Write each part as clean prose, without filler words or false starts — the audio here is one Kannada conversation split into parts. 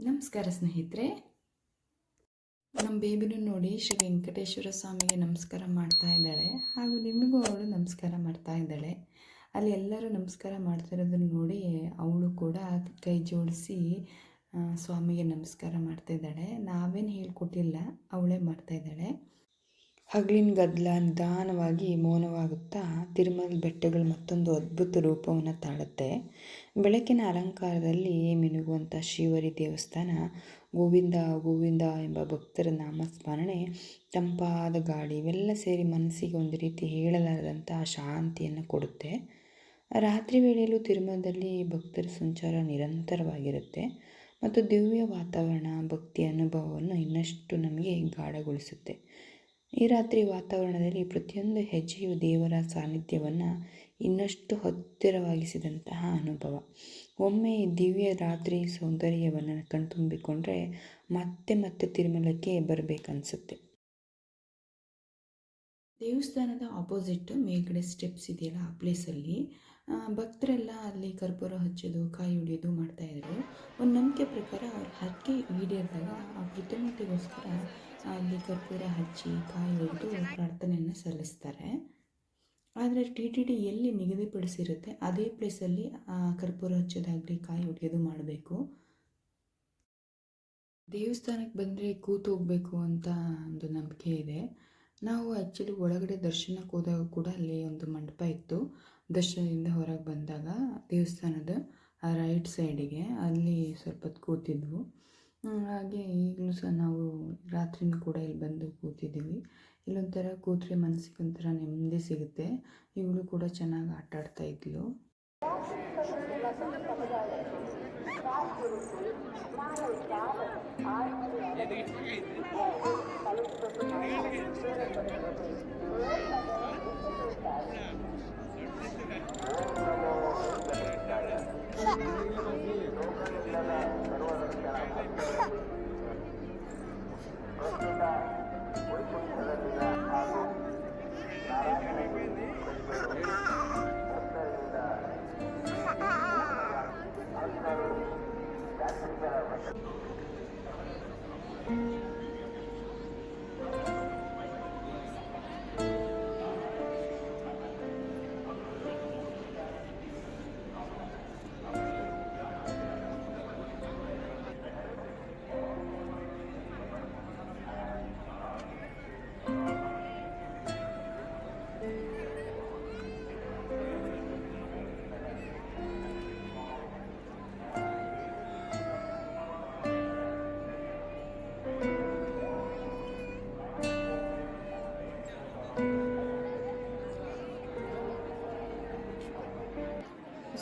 ನಮಸ್ಕಾರ ಸ್ನೇಹಿತರೆ. ನಮ್ಮ ಬೇಬಿನೂ ನೋಡಿ ಶ್ರೀ ವೆಂಕಟೇಶ್ವರ ಸ್ವಾಮಿಗೆ ನಮಸ್ಕಾರ ಮಾಡ್ತಾ ಇದ್ದಾಳೆ, ಹಾಗೂ ನಿಮಗೂ ಅವಳು ನಮಸ್ಕಾರ ಮಾಡ್ತಾ ಇದ್ದಾಳೆ. ಅಲ್ಲಿ ಎಲ್ಲರೂ ನಮಸ್ಕಾರ ಮಾಡ್ತಿರೋದನ್ನು ನೋಡಿ ಅವಳು ಕೂಡ ಕೈ ಜೋಡಿಸಿ ಸ್ವಾಮಿಗೆ ನಮಸ್ಕಾರ ಮಾಡ್ತಾ ಇದ್ದಾಳೆ. ನಾವೇನು ಹೇಳ್ಕೊಟ್ಟಿಲ್ಲ, ಅವಳೇ ಮಾಡ್ತಾ ಇದ್ದಾಳೆ. ಹಗಲಿನ ಗದ್ದಲ ನಿಧಾನವಾಗಿ ಮೌನವಾಗುತ್ತಾ ತಿರುಮಲ ಬೆಟ್ಟಗಳು ಮತ್ತೊಂದು ಅದ್ಭುತ ರೂಪವನ್ನು ತಾಳುತ್ತೆ. ಬೆಳಕಿನ ಅಲಂಕಾರದಲ್ಲಿ ಮಿನುಗುವಂಥ ಶ್ರೀವರಿ ದೇವಸ್ಥಾನ, ಗೋವಿಂದ ಗೋವಿಂದ ಎಂಬ ಭಕ್ತರ ನಾಮಸ್ಮರಣೆ, ತಂಪಾದ ಗಾಳಿ ಇವೆಲ್ಲ ಸೇರಿ ಮನಸ್ಸಿಗೆ ಒಂದು ರೀತಿ ಹೇಳಲಾರದಂಥ ಶಾಂತಿಯನ್ನು ಕೊಡುತ್ತೆ. ರಾತ್ರಿ ವೇಳೆಯಲ್ಲೂ ತಿರುಮಲದಲ್ಲಿ ಭಕ್ತರ ಸಂಚಾರ ನಿರಂತರವಾಗಿರುತ್ತೆ ಮತ್ತು ದಿವ್ಯ ವಾತಾವರಣ ಭಕ್ತಿ ಅನುಭವವನ್ನು ಇನ್ನಷ್ಟು ನಮಗೆ ಗಾಢಗೊಳಿಸುತ್ತೆ. ಈ ರಾತ್ರಿ ವಾತಾವರಣದಲ್ಲಿ ಪ್ರತಿಯೊಂದು ಹೆಜ್ಜೆಯು ದೇವರ ಸಾನ್ನಿಧ್ಯವನ್ನು ಇನ್ನಷ್ಟು ಹತ್ತಿರವಾಗಿಸಿದಂತಹ ಅನುಭವ. ಒಮ್ಮೆ ದಿವ್ಯ ರಾತ್ರಿ ಸೌಂದರ್ಯವನ್ನು ಕಣ್ತುಂಬಿಕೊಂಡ್ರೆ ಮತ್ತೆ ಮತ್ತೆ ತಿರುಮಲಕ್ಕೆ ಬರಬೇಕನ್ಸುತ್ತೆ. ದೇವಸ್ಥಾನದ ಆಪೋಸಿಟ್ ಮೇಲ್ಗಡೆ ಸ್ಟೆಪ್ಸ್ ಇದೆಯಲ್ಲ, ಆ ಪ್ಲೇಸಲ್ಲಿ ಭಕ್ತರೆಲ್ಲ ಅಲ್ಲಿ ಕರ್ಪೂರ ಹಚ್ಚೋದು, ಕಾಯಿ ಹೊಡೆಯೋದು ಮಾಡ್ತಾಯಿದ್ರು. ಒಂದು ನಂಬಿಕೆ ಪ್ರಕಾರ ಅವ್ರ ಹರಕೆ ಈಡೇರಿದಾಗ ಆ ಕೃತಜ್ಞತೆಗೋಸ್ಕರ ಅಲ್ಲಿ ಕರ್ಪೂರ ಹಚ್ಚಿ ಕಾಯಿ ಹೊಡೆದು ಪ್ರಾರ್ಥನೆಯನ್ನು ಸಲ್ಲಿಸ್ತಾರೆ. ಆದರೆ ಟಿ ಎಲ್ಲಿ ನಿಗದಿಪಡಿಸಿರುತ್ತೆ ಅದೇ ಪ್ಲೇಸಲ್ಲಿ ಕರ್ಪೂರ ಹಚ್ಚೋದಾಗಲಿ ಕಾಯಿ ಹೊಡೆಯೋದು ಮಾಡಬೇಕು. ದೇವಸ್ಥಾನಕ್ಕೆ ಬಂದರೆ ಕೂತು ಹೋಗಬೇಕು ಅಂತ ಒಂದು ನಂಬಿಕೆ ಇದೆ. ನಾವು ಆ್ಯಕ್ಚುಲಿ ಒಳಗಡೆ ದರ್ಶನಕ್ಕೆ ಹೋದಾಗ ಕೂಡ ಅಲ್ಲಿ ಒಂದು ಮಂಟಪ ಇತ್ತು. ದರ್ಶನದಿಂದ ಹೊರಗೆ ಬಂದಾಗ ದೇವಸ್ಥಾನದ ರೈಟ್ ಸೈಡಿಗೆ ಅಲ್ಲಿ ಸ್ವಲ್ಪ ಹೊತ್ತು ಕೂತಿದ್ವು. ಹಾಗೆ ಈಗಲೂ ಸಹ ನಾವು ರಾತ್ರಿನೂ ಕೂಡ ಇಲ್ಲಿ ಬಂದು ಕೂತಿದ್ದೀವಿ. ಇಲ್ಲೊಂಥರ ಕೂತ್ರೆ ಮನಸ್ಸಿಗೆ ಒಂಥರ ನೆಮ್ಮದಿ ಸಿಗುತ್ತೆ. ಇವಳು ಕೂಡ ಚೆನ್ನಾಗಿ ಆಟ ಆಡ್ತಾ ಇದ್ಲು.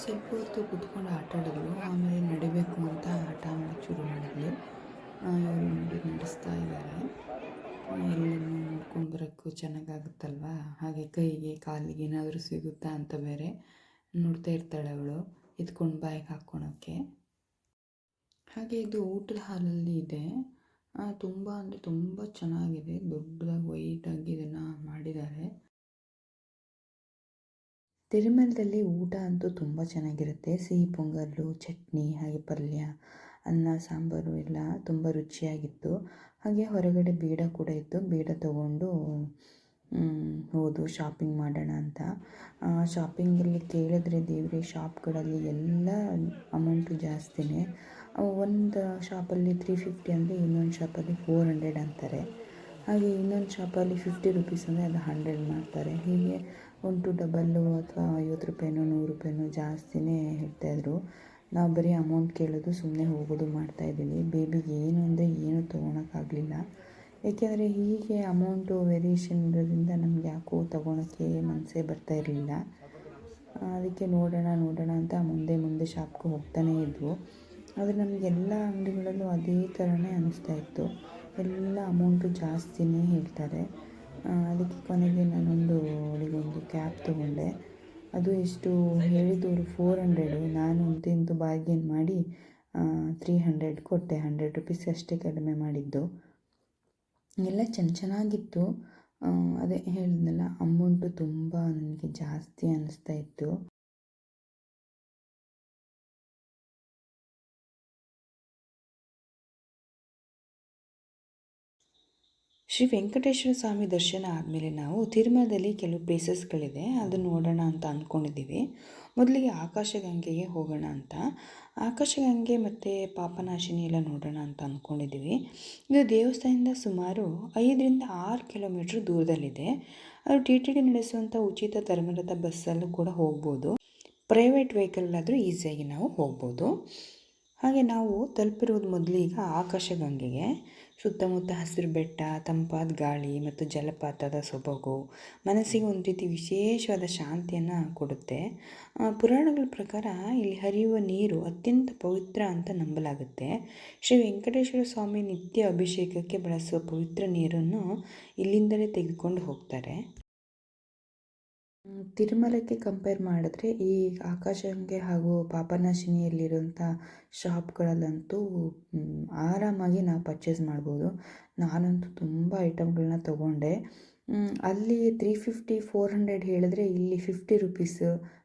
ಸ್ವಲ್ಪ ಹೊತ್ತು ಕೂತ್ಕೊಂಡು ಆಟ ಆಡಿದ್ಲು. ಆಮೇಲೆ ನಡಿಬೇಕು ಅಂತ ಹಠ ಮಾಡೋಕ್ಕೆ ಶುರು ಮಾಡಿದ್ಲು. ಇವರು ನೋಡಿ ನಡೆಸ್ತಾ ಇದ್ದಾರೆ. ಎಲ್ಲನೂ ನೋಡ್ಕೊಂಬರೋಕ್ಕೂ ಚೆನ್ನಾಗಾಗುತ್ತಲ್ವ, ಹಾಗೆ ಕೈಗೆ ಕಾಲಿಗೆ ಏನಾದರೂ ಸಿಗುತ್ತಾ ಅಂತ ಬೇರೆ ನೋಡ್ತಾ ಇರ್ತಾಳೆ ಅವಳು, ಎತ್ಕೊಂಡು ಬಾಯಿಗೆ ಹಾಕ್ಕೊಳೋಕ್ಕೆ. ಹಾಗೆ ಇದು ಊಟದ ಹಾಲಲ್ಲಿ ಇದೆ. ತುಂಬ ಅಂದರೆ ತುಂಬ ಚೆನ್ನಾಗಿದೆ, ದೊಡ್ಡದಾಗಿ ವೈಟಾಗಿ ಇದನ್ನು ಮಾಡಿದ್ದಾರೆ. ತಿರುಮಲದಲ್ಲಿ ಊಟ ಅಂತೂ ತುಂಬ ಚೆನ್ನಾಗಿರುತ್ತೆ. ಸಿಹಿ ಪೊಂಗಲ್ಲು, ಚಟ್ನಿ, ಹಾಗೆ ಪಲ್ಯ, ಅನ್ನ ಸಾಂಬಾರು ಎಲ್ಲ ತುಂಬ ರುಚಿಯಾಗಿತ್ತು. ಹಾಗೆ ಹೊರಗಡೆ ಬೀಡ ಕೂಡ ಇತ್ತು. ಬೀಡ ತಗೊಂಡು ಹೋದು ಶಾಪಿಂಗ್ ಮಾಡೋಣ ಅಂತ. ಶಾಪಿಂಗಲ್ಲಿ ಕೇಳಿದ್ರೆ ದೇವರೇ, ಶಾಪ್ಗಳಲ್ಲಿ ಎಲ್ಲ ಅಮೌಂಟು ಜಾಸ್ತಿನೇ. ಒಂದು ಶಾಪಲ್ಲಿ 350 ಅಂದರೆ ಇನ್ನೊಂದು ಶಾಪಲ್ಲಿ 400 ಅಂತಾರೆ. ಹಾಗೆ ಇನ್ನೊಂದು ಶಾಪಲ್ಲಿ 50 ರುಪೀಸ್ ಅಂದರೆ ಅದು 100 ಮಾಡ್ತಾರೆ. ಹೀಗೆ ಒಂದು ಡಬಲ್ಲು ಅಥವಾ 50 ರೂಪಾಯಿನೋ 100 ರೂಪಾಯಿನೋ ಜಾಸ್ತಿನೇ ಹೇಳ್ತಾಯಿದ್ರು. ನಾವು ಬರೀ ಅಮೌಂಟ್ ಕೇಳೋದು, ಸುಮ್ಮನೆ ಹೋಗೋದು ಮಾಡ್ತಾಯಿದ್ದೀವಿ. ಬೇಬಿಗೆ ಏನು ಅಂದರೆ ಏನೂ ತೊಗೊಳಕ್ಕಾಗಲಿಲ್ಲ. ಏಕೆಂದರೆ ಹೀಗೆ ಅಮೌಂಟು ವೇರಿಯೇಷನ್ ಇರೋದ್ರಿಂದ ನಮ್ಗೆ ಯಾಕೋ ತೊಗೊಳಕ್ಕೆ ಮನಸ್ಸೇ ಬರ್ತಾ ಇರಲಿಲ್ಲ. ಅದಕ್ಕೆ ನೋಡೋಣ ಅಂತ ಮುಂದೆ ಶಾಪ್ಗೆ ಹೋಗ್ತಾನೇ ಇದ್ವು. ಆದರೆ ನಮಗೆಲ್ಲ ಅಂಗಡಿಗಳಲ್ಲೂ ಅದೇ ಥರನೇ ಅನ್ನಿಸ್ತಾ ಇತ್ತು. ಎಲ್ಲ ಅಮೌಂಟು ಜಾಸ್ತಿನೇ ಹೇಳ್ತಾರೆ. ಅದಕ್ಕೆ ಕೊನೆಗೆ ನಾನೊಂದು ಅವಳಿಗೊಂದು ಕ್ಯಾಪ್ ತೊಗೊಂಡೆ. ಅದು ಎಷ್ಟು ಹೇಳಿದವರು 400, ನಾನು ಅಂತೂ ಬಾರ್ಗೇನ್ ಮಾಡಿ 300 ಕೊಟ್ಟೆ. 100 ರುಪೀಸ್ ಅಷ್ಟೇ ಕಡಿಮೆ ಮಾಡಿದ್ದು. ಎಲ್ಲ ಚೆನ್ನಾಗಿತ್ತು. ಅದೇ ಹೇಳಿದ್ನಲ್ಲ, ಅಮೌಂಟು ತುಂಬ ನನಗೆ ಜಾಸ್ತಿ ಅನ್ನಿಸ್ತಾ ಇತ್ತು. ಶ್ರೀ ವೆಂಕಟೇಶ್ವರ ಸ್ವಾಮಿ ದರ್ಶನ ಆದಮೇಲೆ ನಾವು ತಿರುಮಲದಲ್ಲಿ ಕೆಲವು ಪ್ಲೇಸಸ್ಗಳಿದೆ, ಅದನ್ನು ನೋಡೋಣ ಅಂತ ಅಂದ್ಕೊಂಡಿದ್ದೀವಿ. ಮೊದಲಿಗೆ ಆಕಾಶಗಂಗೆಗೆ ಹೋಗೋಣ ಅಂತ. ಆಕಾಶಗಂಗೆ ಮತ್ತು ಪಾಪನಾಶಿನಿ ಎಲ್ಲ ನೋಡೋಣ ಅಂತ ಅಂದ್ಕೊಂಡಿದ್ದೀವಿ. ಇದು ದೇವಸ್ಥಾನದಿಂದ ಸುಮಾರು 5 ರಿಂದ 6 ಕಿಲೋಮೀಟ್ರ್ ದೂರದಲ್ಲಿದೆ. ಅದು ಟಿ ಟಿ ಡಿ ನಡೆಸುವಂಥ ಉಚಿತ ಧರ್ಮರಥ ಬಸ್ಸಲ್ಲೂ ಕೂಡ ಹೋಗ್ಬೋದು. ಪ್ರೈವೇಟ್ ವೆಹಿಕಲ್ಲಾದರೂ ಈಸಿಯಾಗಿ ನಾವು ಹೋಗ್ಬೋದು. ಹಾಗೆ ನಾವು ತಲುಪಿರೋದು ಮೊದಲೀಗ ಆಕಾಶಗಂಗೆಗೆ. ಸುತ್ತಮುತ್ತ ಹಸಿರು ಬೆಟ್ಟ, ತಂಪಾದ ಗಾಳಿ ಮತ್ತು ಜಲಪಾತದ ಸೊಬಗು ಮನಸ್ಸಿಗೆ ಒಂದು ರೀತಿ ವಿಶೇಷವಾದ ಶಾಂತಿಯನ್ನು ಕೊಡುತ್ತೆ. ಪುರಾಣಗಳ ಪ್ರಕಾರ ಇಲ್ಲಿ ಹರಿಯುವ ನೀರು ಅತ್ಯಂತ ಪವಿತ್ರ ಅಂತ ನಂಬಲಾಗುತ್ತೆ. ಶ್ರೀ ವೆಂಕಟೇಶ್ವರ ಸ್ವಾಮಿ ನಿತ್ಯ ಅಭಿಷೇಕಕ್ಕೆ ಬಳಸುವ ಪವಿತ್ರ ನೀರನ್ನು ಇಲ್ಲಿಂದಲೇ ತೆಗೆದುಕೊಂಡು ಹೋಗ್ತಾರೆ. ತಿರುಮಲಕ್ಕೆ ಕಂಪೇರ್ ಮಾಡಿದ್ರೆ ಈ ಆಕಾಶಗಂಗೆ ಹಾಗೂ ಪಾಪನಾಶಿನಿಯಲ್ಲಿರುವಂಥ ಶಾಪ್ಗಳಲ್ಲಂತೂ ಆರಾಮಾಗಿ ನಾವು ಪರ್ಚೇಸ್ ಮಾಡ್ಬೋದು. ನಾನಂತೂ ತುಂಬ ಐಟಮ್ಗಳನ್ನ ತೊಗೊಂಡೆ. ಅಲ್ಲಿ 350-400 ಹೇಳಿದ್ರೆ ಇಲ್ಲಿ 50 ರುಪೀಸ್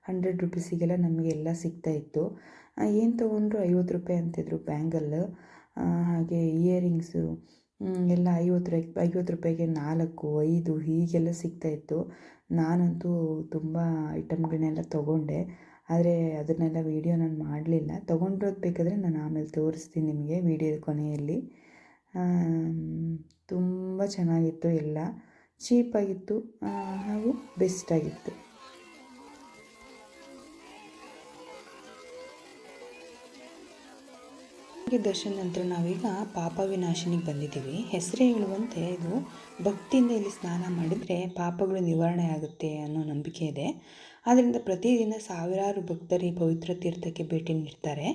100 ರುಪೀಸಿಗೆಲ್ಲ ನಮಗೆಲ್ಲ ಸಿಗ್ತಾಯಿತ್ತು. ಏನು ತೊಗೊಂಡ್ರು 50 ರೂಪಾಯಿ ಅಂತಿದ್ರು ಬ್ಯಾಂಗಲ್. ಹಾಗೆ ಇಯರಿಂಗ್ಸು ಎಲ್ಲ 50 ರೂಪಾಯಿಗೆ 4, 5 ಹೀಗೆಲ್ಲ ಸಿಗ್ತಾಯಿತ್ತು. ನಾನಂತೂ ತುಂಬ ಐಟಮ್ಗಳನ್ನೆಲ್ಲ ತೊಗೊಂಡೆ, ಆದರೆ ಅದನ್ನೆಲ್ಲ ವೀಡಿಯೋ ನಾನು ಮಾಡಲಿಲ್ಲ. ತೊಗೊಂಡಿರೋದು ಬೇಕಾದರೆ ನಾನು ಆಮೇಲೆ ತೋರಿಸ್ತೀನಿ ನಿಮಗೆ ವೀಡಿಯೋದ ಕೊನೆಯಲ್ಲಿ. ತುಂಬ ಚೆನ್ನಾಗಿತ್ತು, ಎಲ್ಲ ಚೀಪಾಗಿತ್ತು ಹಾಗೂ ಬೆಸ್ಟಾಗಿತ್ತು. ದರ್ಶನ ನಂತರ ನಾವೀಗ ಪಾಪ ವಿನಾಶಿನಿಗೆ ಬಂದಿದ್ದೀವಿ. ಹೆಸರೇ ಹೇಳುವಂತೆ ಇದು ಭಕ್ತಿಯಿಂದ ಇಲ್ಲಿ ಸ್ನಾನ ಮಾಡಿದರೆ ಪಾಪಗಳು ನಿವಾರಣೆ ಆಗುತ್ತೆ ಅನ್ನೋ ನಂಬಿಕೆ ಇದೆ. ಆದ್ದರಿಂದ ಪ್ರತಿದಿನ ಸಾವಿರಾರು ಭಕ್ತರು ಈ ಪವಿತ್ರ ತೀರ್ಥಕ್ಕೆ ಭೇಟಿ ನೀಡ್ತಾರೆ.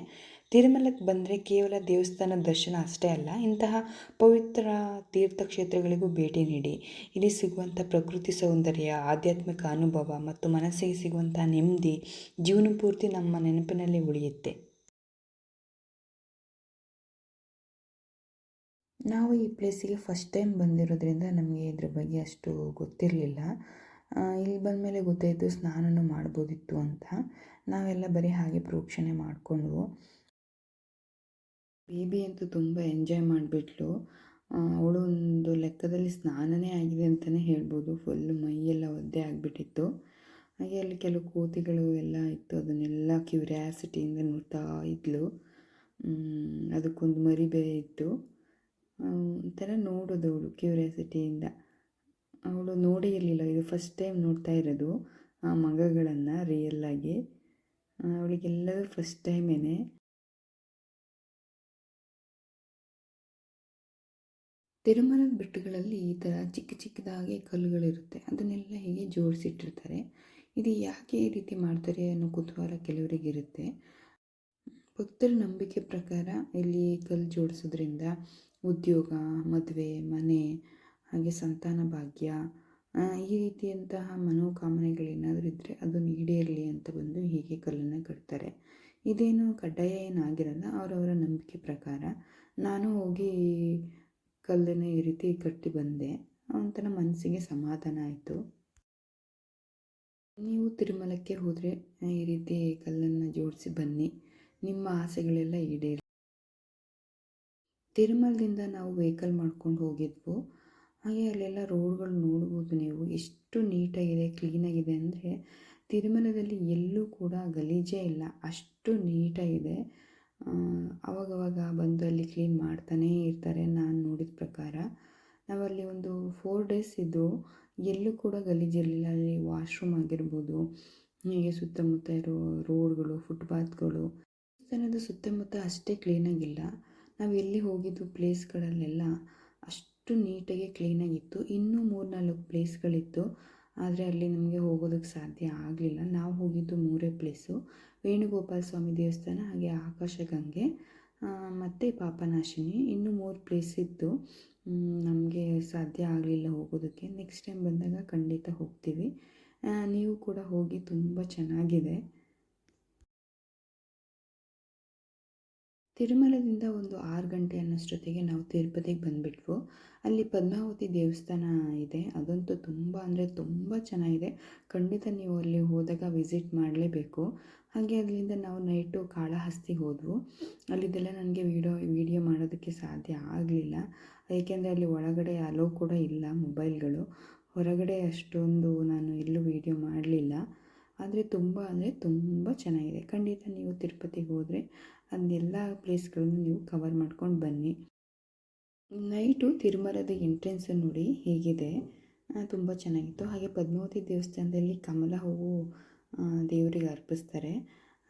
ತಿರುಮಲಕ್ಕೆ ಬಂದರೆ ಕೇವಲ ದೇವಸ್ಥಾನ ದರ್ಶನ ಅಷ್ಟೇ ಅಲ್ಲ, ಇಂತಹ ಪವಿತ್ರ ತೀರ್ಥಕ್ಷೇತ್ರಗಳಿಗೂ ಭೇಟಿ ನೀಡಿ. ಇಲ್ಲಿ ಸಿಗುವಂಥ ಪ್ರಕೃತಿ ಸೌಂದರ್ಯ, ಆಧ್ಯಾತ್ಮಿಕ ಅನುಭವ ಮತ್ತು ಮನಸ್ಸಿಗೆ ಸಿಗುವಂಥ ನೆಮ್ಮದಿ ಜೀವನ ಪೂರ್ತಿ ನಮ್ಮ ನೆನಪಿನಲ್ಲಿ ಉಳಿಯುತ್ತೆ. ನಾವು ಈ ಪ್ಲೇಸಿಗೆ ಫಸ್ಟ್ ಟೈಮ್ ಬಂದಿರೋದ್ರಿಂದ ನಮಗೆ ಇದ್ರ ಬಗ್ಗೆ ಅಷ್ಟು ಗೊತ್ತಿರಲಿಲ್ಲ. ಇಲ್ಲಿ ಬಂದಮೇಲೆ ಗೊತ್ತಾಯಿತು ಸ್ನಾನನೂ ಮಾಡ್ಬೋದಿತ್ತು ಅಂತ. ನಾವೆಲ್ಲ ಬರೀ ಹಾಗೆ ಪ್ರೋಕ್ಷಣೆ ಮಾಡಿಕೊಂಡ್ವು. ಬೇಬಿ ಅಂತೂ ತುಂಬ ಎಂಜಾಯ್ ಮಾಡಿಬಿಟ್ಲು. ಅವಳು ಒಂದು ಲೆಕ್ಕದಲ್ಲಿ ಸ್ನಾನನೇ ಆಗಿದೆ ಅಂತಲೇ ಹೇಳ್ಬೋದು. ಫುಲ್ಲು ಮೈಯೆಲ್ಲ ಒದ್ದೆ ಆಗಿಬಿಟ್ಟಿತ್ತು. ಹಾಗೆ ಅಲ್ಲಿ ಕೆಲವು ಕೋತಿಗಳು ಎಲ್ಲ ಇತ್ತು, ಅದನ್ನೆಲ್ಲ ಕ್ಯೂರಿಯಾಸಿಟಿಯಿಂದ ನೋಡ್ತಾ ಇದ್ಲು. ಅದಕ್ಕೊಂದು ಮರಿ ಬೇರೆ ಇತ್ತು. ಒಂಥರ ನೋಡೋದು ಅವಳು ಕ್ಯೂರಿಯಾಸಿಟಿಯಿಂದ. ಅವಳು ನೋಡೇ ಇರಲಿಲ್ಲ, ಇದು ಫಸ್ಟ್ ಟೈಮ್ ನೋಡ್ತಾ ಇರೋದು ಆ ಮಗಗಳನ್ನು ರಿಯಲ್ಲಾಗಿ. ಅವಳಿಗೆಲ್ಲವೂ ಫಸ್ಟ್ ಟೈಮೇನೆ. ತಿರುಮಲದ ಬೆಟ್ಟಗಳಲ್ಲಿ ಈ ಥರ ಚಿಕ್ಕ ಚಿಕ್ಕದಾಗಿ ಕಲ್ಲುಗಳಿರುತ್ತೆ, ಅದನ್ನೆಲ್ಲ ಹೀಗೆ ಜೋಡಿಸಿಟ್ಟಿರ್ತಾರೆ. ಇದು ಯಾಕೆ ಈ ರೀತಿ ಮಾಡ್ತಾರೆ ಅನ್ನೋ ಕುತೂಹಲ ಕೆಲವರಿಗಿರುತ್ತೆ. ಭಕ್ತರ ನಂಬಿಕೆ ಪ್ರಕಾರ ಇಲ್ಲಿ ಕಲ್ಲು ಜೋಡಿಸೋದ್ರಿಂದ ಉದ್ಯೋಗ, ಮದುವೆ, ಮನೆ, ಹಾಗೆ ಸಂತಾನ ಭಾಗ್ಯ, ಈ ರೀತಿಯಂತಹ ಮನೋಕಾಮನೆಗಳೇನಾದರೂ ಇದ್ದರೆ ಅದನ್ನು ಈಡೇರಲಿ ಅಂತ ಬಂದು ಹೀಗೆ ಕಲ್ಲನ್ನು ಕಟ್ತಾರೆ. ಇದೇನು ಕಡ್ಡಾಯ ಏನಾಗಿರಲ್ಲ, ಅವರವರ ನಂಬಿಕೆ ಪ್ರಕಾರ. ನಾನು ಹೋಗಿ ಕಲ್ಲನ್ನು ಈ ರೀತಿ ಕಟ್ಟಿ ಬಂದೆ. ಒಂಥರ ಮನಸ್ಸಿಗೆ ಸಮಾಧಾನ ಆಯಿತು. ನೀವು ತಿರುಮಲಕ್ಕೆ ಹೋದರೆ ಈ ರೀತಿ ಕಲ್ಲನ್ನು ಜೋಡಿಸಿ ಬನ್ನಿ, ನಿಮ್ಮ ಆಸೆಗಳೆಲ್ಲ ಈಡೇರಿ. ತಿರುಮಲದಿಂದ ನಾವು ವೆಹಿಕಲ್ ಮಾಡ್ಕೊಂಡು ಹೋಗಿದ್ವು. ಹಾಗೆ ಅಲ್ಲೆಲ್ಲ ರೋಡ್ಗಳು ನೋಡ್ಬೋದು ನೀವು, ಎಷ್ಟು ನೀಟಾಗಿದೆ, ಕ್ಲೀನಾಗಿದೆ ಅಂದರೆ ತಿರುಮಲದಲ್ಲಿ ಎಲ್ಲೂ ಕೂಡ ಗಲೀಜೇ ಇಲ್ಲ, ಅಷ್ಟು ನೀಟಾಗಿದೆ. ಅವಾಗವಾಗ ಬಂದು ಅಲ್ಲಿ ಕ್ಲೀನ್ ಮಾಡ್ತಾನೇ ಇರ್ತಾರೆ. ನಾನು ನೋಡಿದ ಪ್ರಕಾರ ನಾವಲ್ಲಿ ಒಂದು 4 ಡೇಸ್ ಇದ್ದು ಎಲ್ಲೂ ಕೂಡ ಗಲೀಜಿರಲಿಲ್ಲ. ಅಲ್ಲಿ ವಾಶ್ರೂಮ್ ಆಗಿರ್ಬೋದು, ಹೀಗೆ ಸುತ್ತಮುತ್ತ ಇರೋ ರೋಡ್ಗಳು, ಫುಟ್ಪಾತ್ಗಳು, ದೇವಸ್ಥಾನದ ಸುತ್ತಮುತ್ತ ಅಷ್ಟೇ ಕ್ಲೀನಾಗಿಲ್ಲ. ನಾವು ಎಲ್ಲಿ ಹೋಗಿದ್ದು ಪ್ಲೇಸ್ಗಳಲ್ಲೆಲ್ಲ ಅಷ್ಟು ನೀಟಾಗಿ ಕ್ಲೀನಾಗಿತ್ತು. ಇನ್ನೂ 3-4 ಪ್ಲೇಸ್ಗಳಿತ್ತು, ಆದರೆ ಅಲ್ಲಿ ನಮಗೆ ಹೋಗೋದಕ್ಕೆ ಸಾಧ್ಯ ಆಗಲಿಲ್ಲ. ನಾವು ಹೋಗಿದ್ದು 3 ಪ್ಲೇಸು: ವೇಣುಗೋಪಾಲ ಸ್ವಾಮಿ ದೇವಸ್ಥಾನ, ಹಾಗೆ ಆಕಾಶಗಂಗೆ ಮತ್ತು ಪಾಪನಾಶಿನಿ. ಇನ್ನೂ 3 ಪ್ಲೇಸ್ ಇತ್ತು, ನಮಗೆ ಸಾಧ್ಯ ಆಗಲಿಲ್ಲ ಹೋಗೋದಕ್ಕೆ. ನೆಕ್ಸ್ಟ್ ಟೈಮ್ ಬಂದಾಗ ಖಂಡಿತ ಹೋಗ್ತೀವಿ. ನೀವು ಕೂಡ ಹೋಗಿ, ತುಂಬ ಚೆನ್ನಾಗಿದೆ. ತಿರುಮಲದಿಂದ ಒಂದು 6 ಗಂಟೆ ಅನ್ನೋಷ್ಟೊತ್ತಿಗೆ ನಾವು ತಿರುಪತಿಗೆ ಬಂದುಬಿಟ್ವು. ಅಲ್ಲಿ ಪದ್ಮಾವತಿ ದೇವಸ್ಥಾನ ಇದೆ, ಅದಂತೂ ತುಂಬ ಅಂದರೆ ತುಂಬ ಚೆನ್ನಾಗಿದೆ. ಖಂಡಿತ ನೀವು ಅಲ್ಲಿ ಹೋದಾಗ ವಿಸಿಟ್ ಮಾಡಲೇಬೇಕು. ಹಾಗೆ ಅಲ್ಲಿಂದ ನಾವು ನೈಟು ಕಾಳಹಸ್ತಿಗೆ ಹೋದವು. ಅಲ್ಲಿದ್ದೆಲ್ಲ ನನಗೆ ವೀಡಿಯೋ ಮಾಡೋದಕ್ಕೆ ಸಾಧ್ಯ ಆಗಲಿಲ್ಲ, ಏಕೆಂದರೆ ಅಲ್ಲಿ ಒಳಗಡೆ ಅಲೋ ಕೂಡ ಇಲ್ಲ ಮೊಬೈಲ್ಗಳು. ಹೊರಗಡೆ ಅಷ್ಟೊಂದು ನಾನು ಎಲ್ಲೂ ವೀಡಿಯೋ ಮಾಡಲಿಲ್ಲ. ಆದರೆ ತುಂಬ ಚೆನ್ನಾಗಿದೆ. ಖಂಡಿತ ನೀವು ತಿರುಪತಿಗೆ ಹೋದರೆ ಅದನ್ನೆಲ್ಲ ಪ್ಲೇಸ್ಗಳನ್ನು ನೀವು ಕವರ್ ಮಾಡ್ಕೊಂಡು ಬನ್ನಿ. ನೈಟು ತಿರುಮಲದ ಎಂಟ್ರೆನ್ಸ್ ನೋಡಿ ಹೇಗಿದೆ, ತುಂಬ ಚೆನ್ನಾಗಿತ್ತು. ಹಾಗೆ ಪದ್ಮಾವತಿ ದೇವಸ್ಥಾನದಲ್ಲಿ ಕಮಲ ಹೂವು ದೇವರಿಗೆ ಅರ್ಪಿಸ್ತಾರೆ.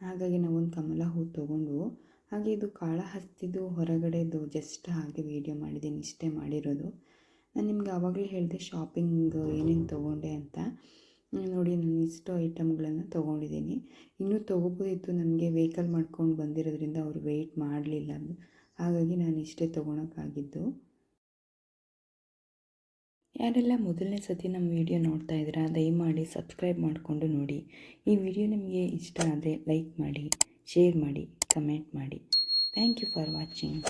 ಹಾಗಾಗಿ ನಾವೊಂದು ಕಮಲ ಹೂವು ತೊಗೊಂಡು, ಹಾಗೆ ಇದು ಕಾಳಹಸ್ತಿದು ಹೊರಗಡೆದು ಜಸ್ಟ್ ಹಾಗೆ ವೀಡಿಯೋ ಮಾಡಿದ್ದೀನಿ, ಇಷ್ಟೇ ಮಾಡಿರೋದು. ನಾನು ನಿಮ್ಗೆ ಆವಾಗಲೇ ಹೇಳಿದೆ ಶಾಪಿಂಗ್ ಏನೇನು ತೊಗೊಂಡೆ ಅಂತ. ನೋಡಿ ನಾನು ಇಷ್ಟು ಐಟಮ್ಗಳನ್ನು ತೊಗೊಂಡಿದ್ದೀನಿ. ಇನ್ನೂ ತೊಗೋಬೋದಿತ್ತು, ನನಗೆ ವೆಹಿಕಲ್ ಮಾಡ್ಕೊಂಡು ಬಂದಿರೋದ್ರಿಂದ ಅವರು ವೆಯ್ಟ್ ಮಾಡಲಿಲ್ಲ, ಹಾಗಾಗಿ ನಾನು ಇಷ್ಟೇ ತೊಗೊಳಕ್ಕಾಗಿದ್ದು. ಯಾರೆಲ್ಲ ಮೊದಲನೇ ಸತಿ ನಮ್ಮ ವಿಡಿಯೋ ನೋಡ್ತಾ ಇದ್ದೀರಾ ದಯಮಾಡಿ ಸಬ್ಸ್ಕ್ರೈಬ್ ಮಾಡಿಕೊಂಡು ನೋಡಿ. ಈ ವಿಡಿಯೋ ನಿಮಗೆ ಇಷ್ಟ ಆದರೆ ಲೈಕ್ ಮಾಡಿ, ಶೇರ್ ಮಾಡಿ, ಕಮೆಂಟ್ ಮಾಡಿ. Thank you for watching.